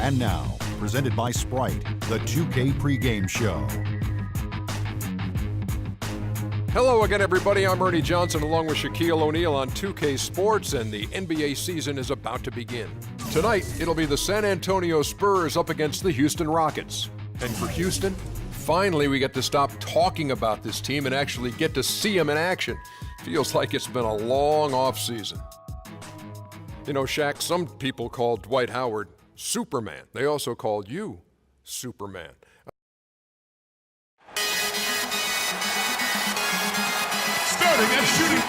And now, presented by Sprite, the 2K pregame show. Hello again, everybody. I'm Ernie Johnson along with Shaquille O'Neal on 2K Sports, and the NBA season is about to begin. Tonight, it'll be the San Antonio Spurs up against the Houston Rockets. And for Houston, finally we get to stop talking about this team and actually get to see them in action. Feels like it's been a long offseason. You know, Shaq, some people called Dwight Howard Superman. They also called you Superman. Starting at shooting.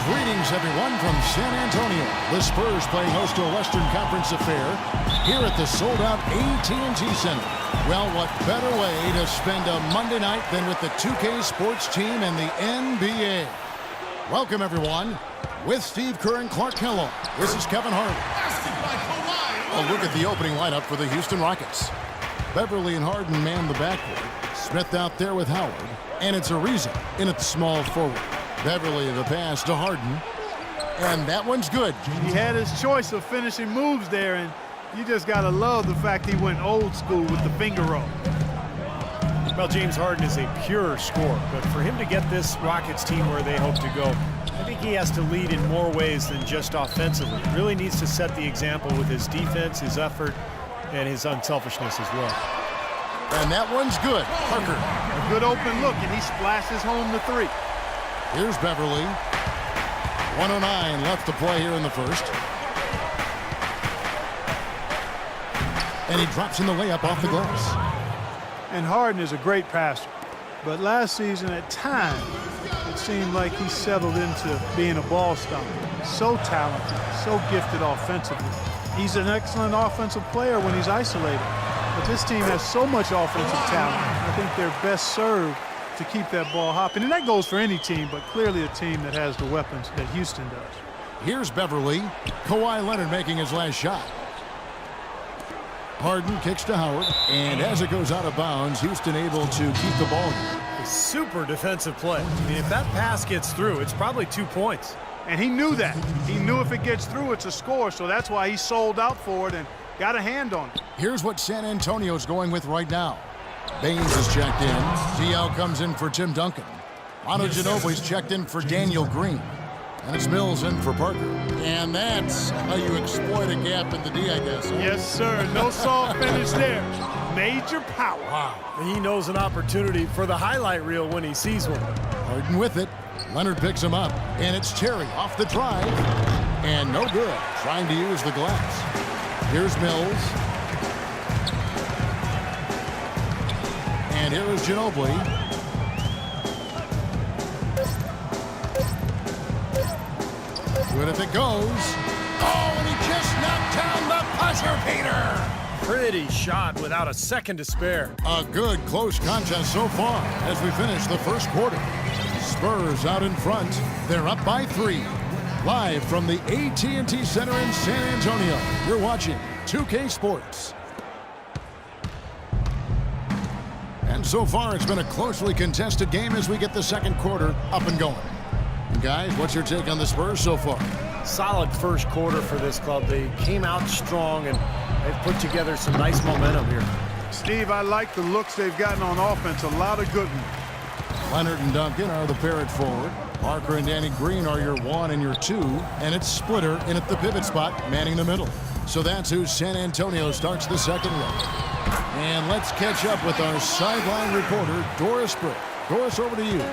Greetings, everyone, from San Antonio. The Spurs playing host to a Western Conference affair here at the sold-out AT&T Center. Well, what better way to spend a Monday night than with the 2K Sports team and the NBA? Welcome, everyone. With Steve Kerr and Clark Kellogg, this is Kevin Harlan. A look at the opening lineup for the Houston Rockets. Beverly and Harden man the backcourt. Smith out there with Howard. And it's Ariza in at the small forward. Beverly the pass to Harden. And that one's good. He had his choice of finishing moves there, and you just got to love the fact he went old school with the finger roll. Well, James Harden is a pure scorer, but for him to get this Rockets team where they hope to go, I think he has to lead in more ways than just offensively. He really needs to set the example with his defense, his effort, and his unselfishness as well. And that one's good. Parker. A good open look, and he splashes home the three. Here's Beverly. 1:09 left to play here in the first. And he drops in the layup off the glass. And Harden is a great passer. But last season, at times, it seemed like he settled into being a ball stopper. So talented, so gifted offensively. He's an excellent offensive player when he's isolated. But this team has so much offensive talent. I think they're best served to keep that ball hopping. And that goes for any team, but clearly a team that has the weapons that Houston does. Here's Beverly. Kawhi Leonard making his last shot. Harden kicks to Howard, and as it goes out of bounds, Houston able to keep the ball here. A super defensive play. I mean, if that pass gets through, it's probably 2 points. And he knew that. He knew if it gets through, it's a score, so that's why he sold out for it and got a hand on it. Here's what San Antonio's going with right now. Baines is checked in. Diaw comes in for Tim Duncan. Manu Ginobili's checked in for Daniel Green. And it's Mills in for Parker. And that's how you exploit a gap in the D, I guess. Huh? Yes, sir. No soft finish there. Major power. Wow. He knows an opportunity for the highlight reel when he sees one. Harden with it. Leonard picks him up. And it's Terry off the drive. And no good. Trying to use the glass. Here's Mills. And here is Ginobili. Good if it goes. Oh, and he just knocked down the buzzer beater. Pretty shot without a second to spare. A good close contest so far as we finish the first quarter. Spurs out in front. They're up by 3. Live from the AT&T Center in San Antonio. You're watching 2K Sports. And so far, it's been a closely contested game as we get the second quarter up and going. Guys, what's your take on the Spurs so far? Solid first quarter for this club. They came out strong, and they've put together some nice momentum here. Steve, I like the looks they've gotten on offense. A lot of good ones. Leonard and Duncan are the pair at forward. Parker and Danny Green are your 1 and your 2. And it's Splitter in at the pivot spot, manning the middle. So that's who San Antonio starts the second leg. And let's catch up with our sideline reporter, Doris Burke. Doris, over to you.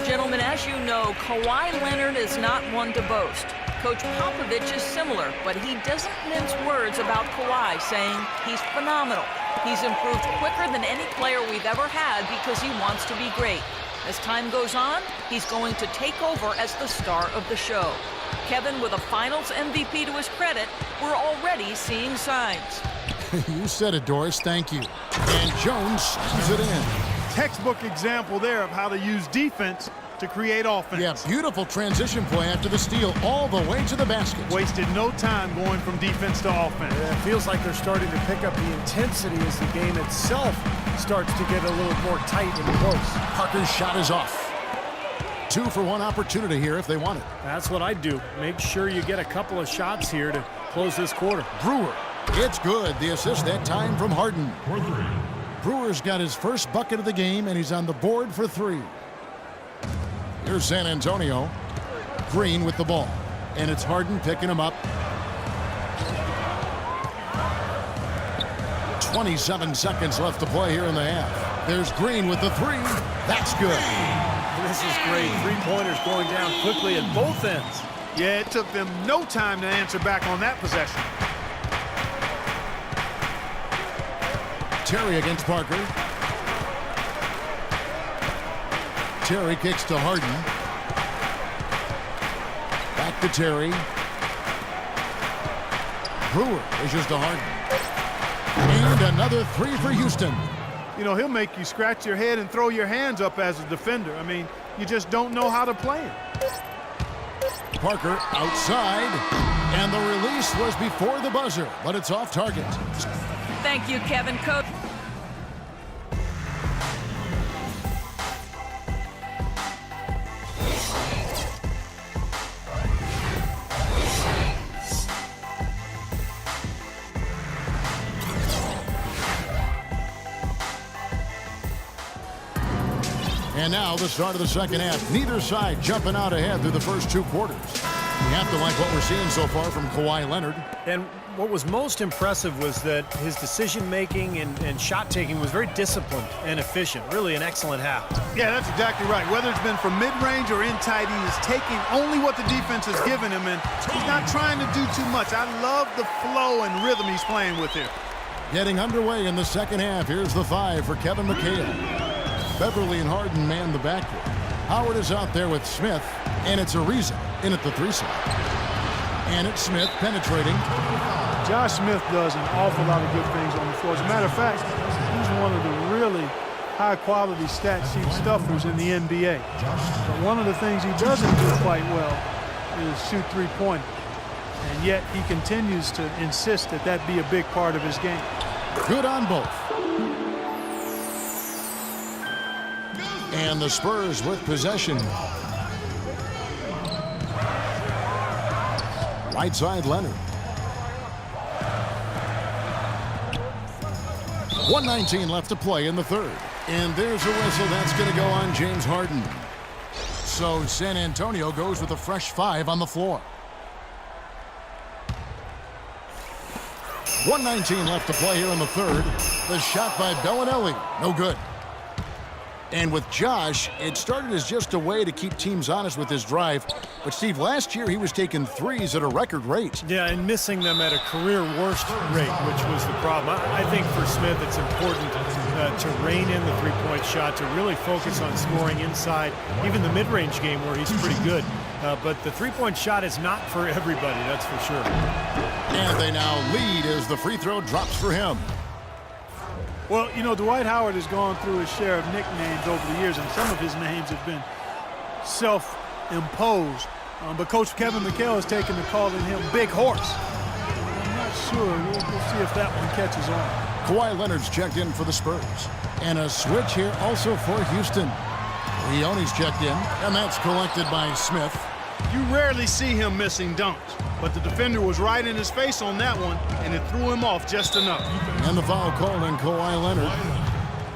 Gentlemen, as you know, Kawhi Leonard is not one to boast. Coach Popovich is similar, but he doesn't mince words about Kawhi, saying he's phenomenal. He's improved quicker than any player we've ever had because he wants to be great. As time goes on, he's going to take over as the star of the show. Kevin, with a Finals MVP to his credit, we're already seeing signs. You said it, Doris. Thank you. And Jones slams it in. Textbook example there of how to use defense to create offense. Yeah, beautiful transition play after the steal all the way to the basket. Wasted no time going from defense to offense. It feels like they're starting to pick up the intensity as the game itself starts to get a little more tight and close. Parker's shot is off. 2-for-1 opportunity here if they want it. That's what I'd do. Make sure you get a couple of shots here to close this quarter. Brewer, it's good. The assist that time from Harden. Brewer's got his first bucket of the game, and he's on the board for 3. Here's San Antonio. Green with the ball. And it's Harden picking him up. 27 seconds left to play here in the half. There's Green with the 3. That's good. This is great. Three-pointers going down quickly at both ends. Yeah, it took them no time to answer back on that possession. Terry against Parker. Terry kicks to Harden. Back to Terry. Brewer issues to Harden. And another 3 for Houston. You know, he'll make you scratch your head and throw your hands up as a defender. I mean, you just don't know how to play him. Parker outside. And the release was before the buzzer, but it's off target. Thank you, Kevin. Coach. And now the start of the second half. Neither side jumping out ahead through the first 2 quarters. We have to like what we're seeing so far from Kawhi Leonard. And what was most impressive was that his decision-making and shot-taking was very disciplined and efficient. Really an excellent half. Yeah, that's exactly right. Whether it's been from mid-range or in tight, he is taking only what the defense has given him, and he's not trying to do too much. I love the flow and rhythm he's playing with here. Getting underway in the second half. Here's the 5 for Kevin McHale. Beverly and Harden man the backcourt. Howard is out there with Smith, and it's Ariza in at the 3 side. And it's Smith penetrating. Josh Smith does an awful lot of good things on the floor. As a matter of fact, he's one of the really high-quality stat sheet stuffers in the NBA. But one of the things he doesn't do quite well is shoot three-pointers. And yet he continues to insist that that be a big part of his game. Good on both. And the Spurs with possession. Right side Leonard. 1:19 left to play in the third. And there's a whistle that's going to go on James Harden. So San Antonio goes with a fresh 5 on the floor. 1:19 left to play here in the third. The shot by Bellinelli. No good. And with Josh, it started as just a way to keep teams honest with his drive. But, Steve, last year he was taking threes at a record rate. Yeah, and missing them at a career worst rate, which was the problem. I think for Smith it's important to rein in the three-point shot, to really focus on scoring inside, even the mid-range game where he's pretty good. But the three-point shot is not for everybody, that's for sure. And they now lead as the free throw drops for him. Well, you know, Dwight Howard has gone through his share of nicknames over the years, and some of his names have been self-imposed. But Coach Kevin McHale has taken to calling him Big Horse. I'm not sure. We'll see if that one catches on. Kawhi Leonard's checked in for the Spurs. And a switch here also for Houston. Leone's checked in, and that's collected by Smith. You rarely see him missing dunks, but the defender was right in his face on that one, and it threw him off just enough. And the foul called on Kawhi Leonard.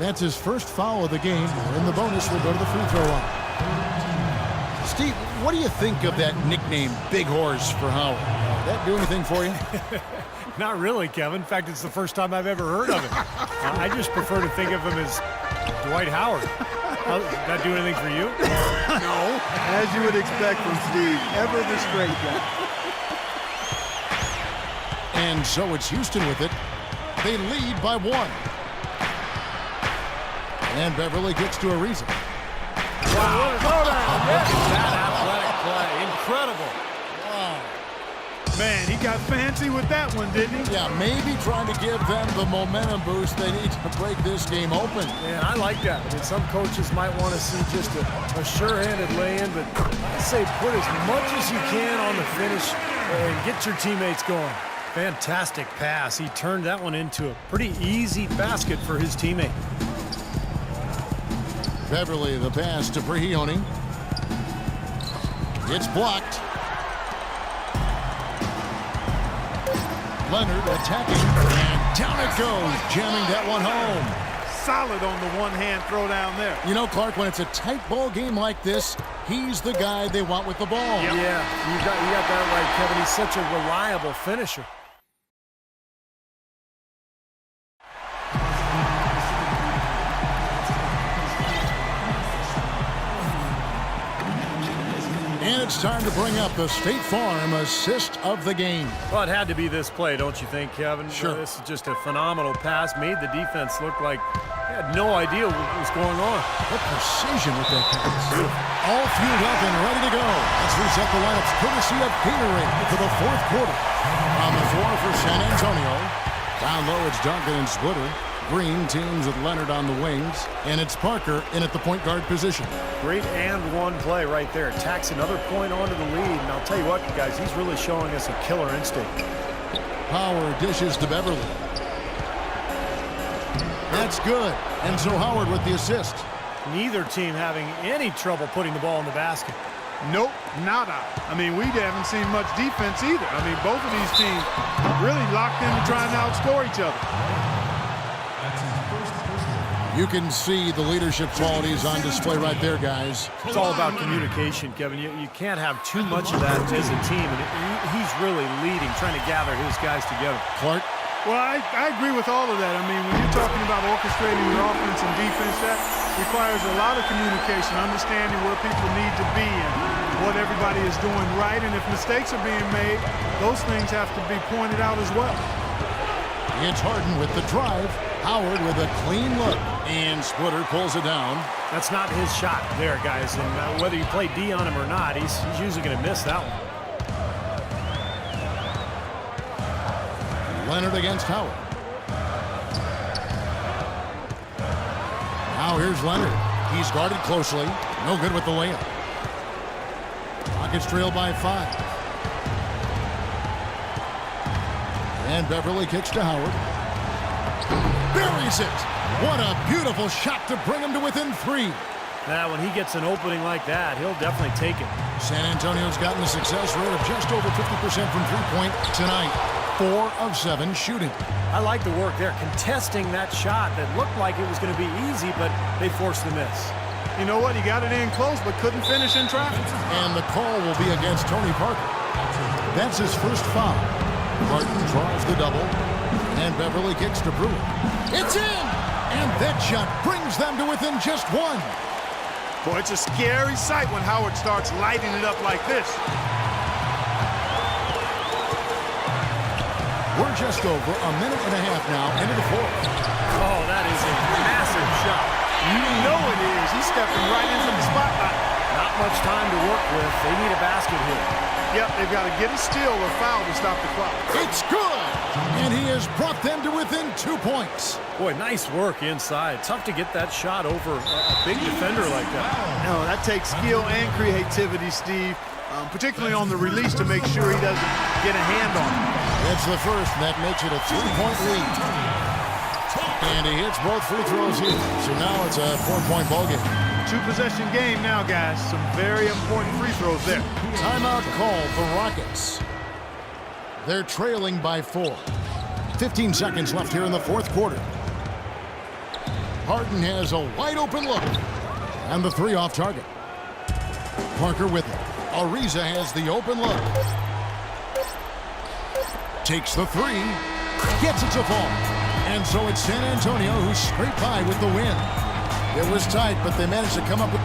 That's his first foul of the game, and the bonus will go to the free throw line. Steve, what do you think of that nickname, Big Horse, for Howard? Did that do anything for you? Not really, Kevin. In fact, it's the first time I've ever heard of it. I just prefer to think of him as Dwight Howard. Did that do anything for you? No. As you would expect from Steve, ever the straight guy. And so it's Houston with it. They lead by 1. And Beverly gets to Ariza. Wow. That athletic play. Incredible. Wow. Man, he got fancy with that one, didn't he? Yeah, maybe trying to give them the momentum boost they need to break this game open. Man, I like that. I mean, some coaches might want to see just a sure-handed lay-in, but I say put as much as you can on the finish and get your teammates going. Fantastic pass. He turned that one into a pretty easy basket for his teammate. Beverly, the pass to Brihione. It's blocked. Leonard attacking, and down it goes, jamming that one home. Solid on the one-hand throw down there. You know, Clark, when it's a tight ball game like this, he's the guy they want with the ball. Yep. Yeah, you got that right, Kevin. He's such a reliable finisher. And it's time to bring up the State Farm assist of the game. Well, it had to be this play, don't you think, Kevin? Sure. This is just a phenomenal pass. Made the defense look like they had no idea what was going on. What precision with that pass. All fueled up and ready to go. Let's reset the lineups courtesy of Gatorade for the fourth quarter. On the floor for San Antonio. Down low, it's Duncan and Splitter. Green teams with Leonard on the wings. And it's Parker in at the point guard position. Great and one play right there. Tacks another point onto the lead. And I'll tell you what, guys, he's really showing us a killer instinct. Howard dishes to Beverly. That's good. And so Howard with the assist. Neither team having any trouble putting the ball in the basket. Nope, nada. I mean, we haven't seen much defense either. I mean, both of these teams really locked into trying to outscore each other. You can see the leadership qualities on display right there, guys. It's all about communication, Kevin. You can't have too much of that as a team. And he's really leading, trying to gather his guys together. Clark? Well, I agree with all of that. I mean, when you're talking about orchestrating your offense and defense, that requires a lot of communication, understanding where people need to be and what everybody is doing right. And if mistakes are being made, those things have to be pointed out as well. It's Harden with the drive. Howard with a clean look. And Splitter pulls it down. That's not his shot there, guys. And whether you play D on him or not, he's usually going to miss that one. Leonard against Howard. Now here's Leonard. He's guarded closely. No good with the layup. Rockets trail by 5. And Beverly kicks to Howard. Buries it. What a beautiful shot to bring him to within 3. Now, when he gets an opening like that, he'll definitely take it. San Antonio's gotten a success rate of just over 50% from three-point tonight. 4 of 7 shooting. I like the work there, contesting that shot that looked like it was going to be easy, but they forced the miss. You know what? He got it in close, but couldn't finish in traffic. And the call will be against Tony Parker. That's his first foul. Martin draws the double, and Beverly kicks to Brewer. It's in! And that shot brings them to within just 1. Boy, it's a scary sight when Howard starts lighting it up like this. We're just over a minute and a half now into the fourth. Oh, that is a massive shot. You know it is. He's stepping right into the spotlight. Not much time to work with. They need a basket here. Yep, they've got to get a steal or foul to stop the clock. It's good! And he has brought them to within 2 points. Boy, nice work inside. Tough to get that shot over a big defender like that. No, that takes skill and creativity, Steve, particularly on the release to make sure he doesn't get a hand on it. That's the first, and that makes it a 3-point lead. And he hits both free throws here. So now it's a 4-point ball game. 2-possession game now, guys. Some very important free throws there. Timeout called the Rockets. They're trailing by 4. 15 seconds left here in the fourth quarter. Harden has a wide open look. And the 3 off target. Parker with it. Ariza has the open look. Takes the 3. Gets it to fall. And so it's San Antonio who scraped by with the win. It was tight, but they managed to come up with